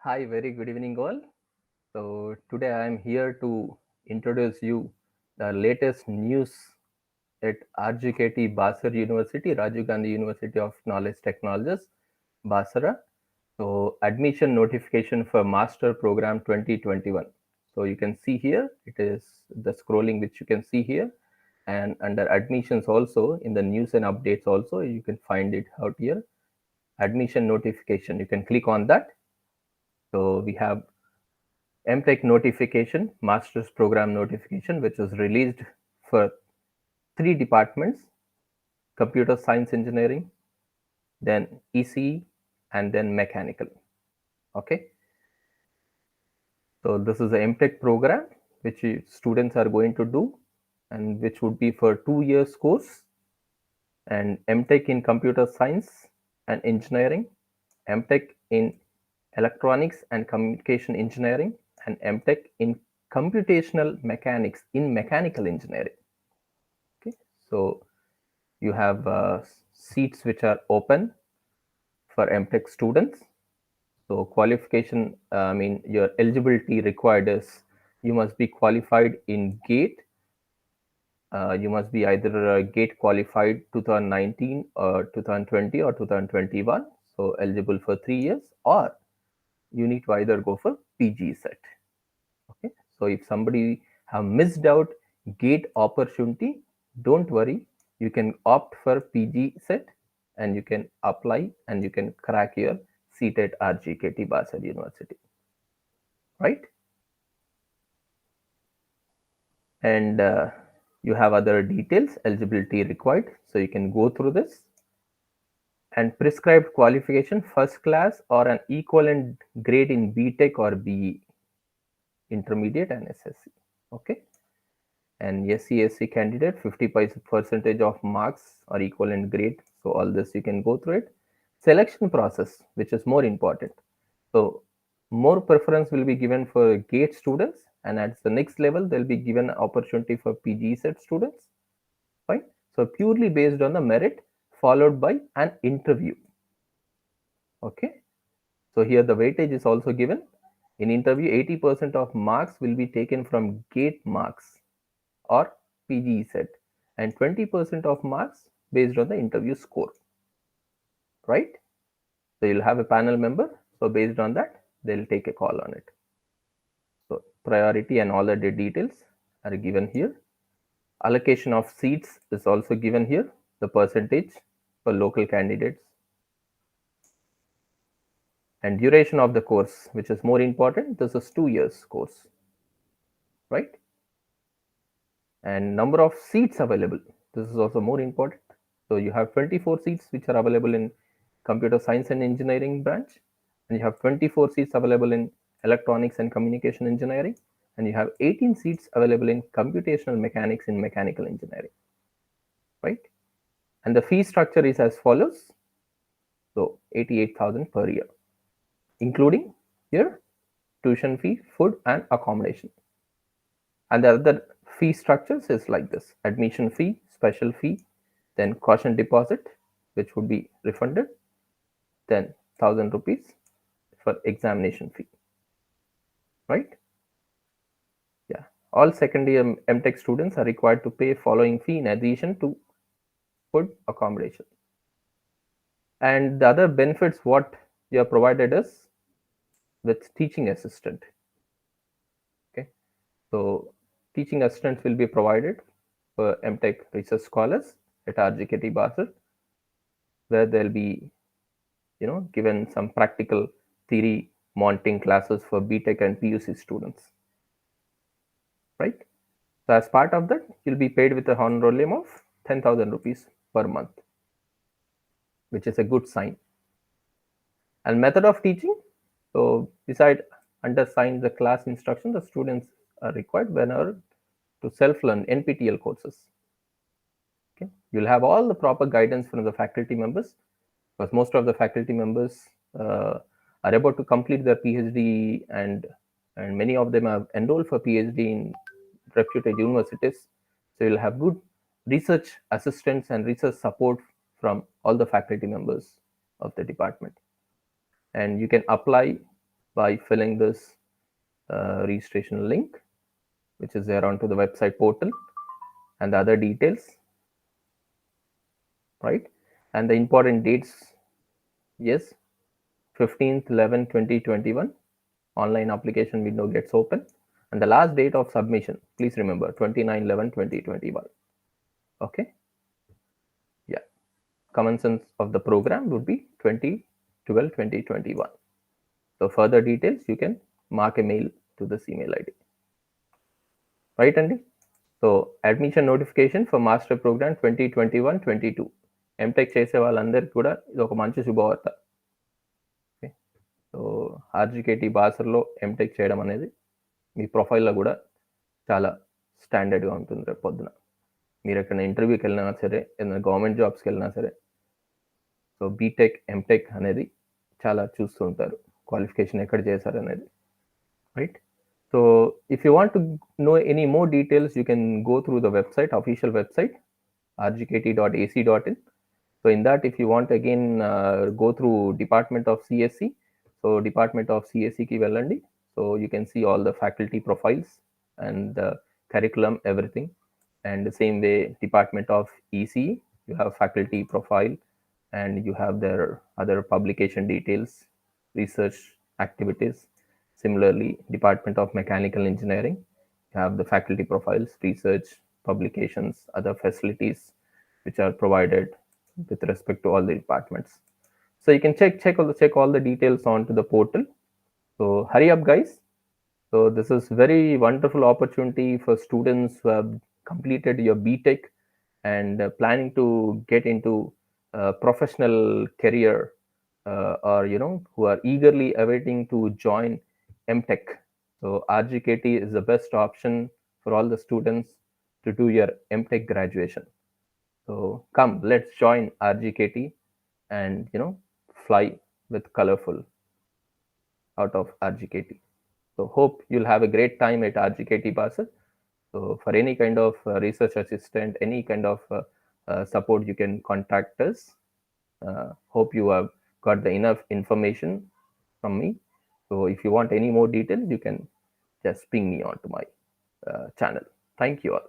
Hi, very good evening, all. So, today I am here to introduce you the latest news at RGKT Basra University, Rajiv Gandhi University of Knowledge Technologies, Basra. So, admission notification for Master Program 2021. So, you can see here, it is the scrolling which you can see here. And under admissions also, in the news and updates also, you can find it out here. Admission notification, you can click on that. So, we have MTech notification, master's program notification, which is released for 3 departments: computer science engineering, then ECE, and then mechanical. Okay. So this is the MTech program which students are going to do, and which would be for 2 years course, and MTech in computer science and engineering, MTech in electronics and communication engineering, and MTech in computational mechanics in mechanical engineering. Okay, so you have seats which are open for MTech students. So qualification, your eligibility required is you must be qualified in GATE. You must be either GATE qualified 2019 or 2020 or 2021, so eligible for 3 years, or you need to either go for PG set. Okay, so if somebody have missed out GATE opportunity, don't worry, you can opt for PG set and you can apply and you can crack your seat at RGKT Basel University, right? And you have other details, eligibility required, so you can go through this. And prescribed qualification, first class or an equivalent grade in BTech or BE, intermediate and SSC. Okay. And SC candidate, 50% of marks or equivalent grade. So all this you can go through it. Selection process, which is more important. So more preference will be given for GATE students, and at the next level they'll be given opportunity for PG set students. Fine. So purely based on the merit, followed by an interview. Okay. So here the weightage is also given. In interview, 80% of marks will be taken from GATE marks or PGE set, and 20% of marks based on the interview score, right? So you'll have a panel member. So based on that, they'll take a call on it. So priority and all the details are given here. Allocation of seats is also given here, the percentage for local candidates. And duration of the course, which is more important, this is 2 years course, right? And number of seats available, this is also more important. So you have 24 seats which are available in computer science and engineering branch, and you have 24 seats available in electronics and communication engineering, and you have 18 seats available in computational mechanics in mechanical engineering, right? And the fee structure is as follows. So 88,000 per year, including your tuition fee, food and accommodation. And the other fee structures is like this: admission fee, special fee, then caution deposit, which would be refunded, then 1,000 rupees for examination fee, right? Yeah. All second year MTech students are required to pay following fee in addition to food accommodation. And the other benefits what you are provided is with teaching assistant. Okay. So teaching assistants will be provided for MTech research scholars at RGKT Basel, where they'll be, given some practical theory mounting classes for BTech and PUC students, right? So as part of that, you'll be paid with a honorarium of 10,000 rupees per month, which is a good sign. And method of teaching, so beside undersigned the class instruction, the students are required whenever to self-learn NPTEL courses. Okay, you'll have all the proper guidance from the faculty members, because most of the faculty members are about to complete their PhD, and many of them have enrolled for PhD in reputed universities. So you'll have good research assistants and research support from all the faculty members of the department. And you can apply by filling this registration link, which is there onto the website portal, and the other details, right? And the important dates, yes, 15th 11 2021 online application window gets open, and the last date of submission, please remember, 29 11 2021. Okay, yeah, commencement of the program would be 2012 2021. So further details, you can mark a mail to this email ID, right, Andy? So admission notification for master program 2021-22 MTech చేసే వాళ్ళందరికీ కూడా ఇది ఒక మంచి శుభవార్త. Okay, so RGKT బాసర్లో MTech చేయడం అనేది మీ ప్రొఫైల్లో కూడా చాలా స్టాండర్డ్గా ఉంటుంది. రేపు పొద్దున మీరు ఎక్కడైనా ఇంటర్వ్యూకి వెళ్ళినా సరే, ఏదైనా గవర్నమెంట్ జాబ్స్కి వెళ్ళినా సరే, సో బీటెక్ ఎంటెక్ అనేది చాలా చూస్తూ ఉంటారు, క్వాలిఫికేషన్ ఎక్కడ చేశారు అనేది, right? So if you want to know any more details, you can go through the website, official website, rgkt.ac.in. So in that, if you want again go through Department of CSC, so Department of CSC ki vellandi. So you can see all the faculty profiles and the curriculum, everything. And the same way, Department of ECE, you have faculty profile, and you have their other publication details, research activities. Similarly, Department of Mechanical Engineering, you have the faculty profiles, research, publications, other facilities which are provided with respect to all the departments. So you can check all the details onto the portal. So hurry up, guys. So this is very wonderful opportunity for students who have completed your BTech and planning to get into professional career, or who are eagerly awaiting to join MTech. So RGKT is the best option for all the students to do your MTech graduation. So come, let's join RGKT and fly with colorful out of RGKT. So hope you'll have a great time at RGKT Basel. So for any kind of research assistant, any kind of support, you can contact us. Hope you have got the enough information from me. So if you want any more details, you can just ping me onto my channel. Thank you all.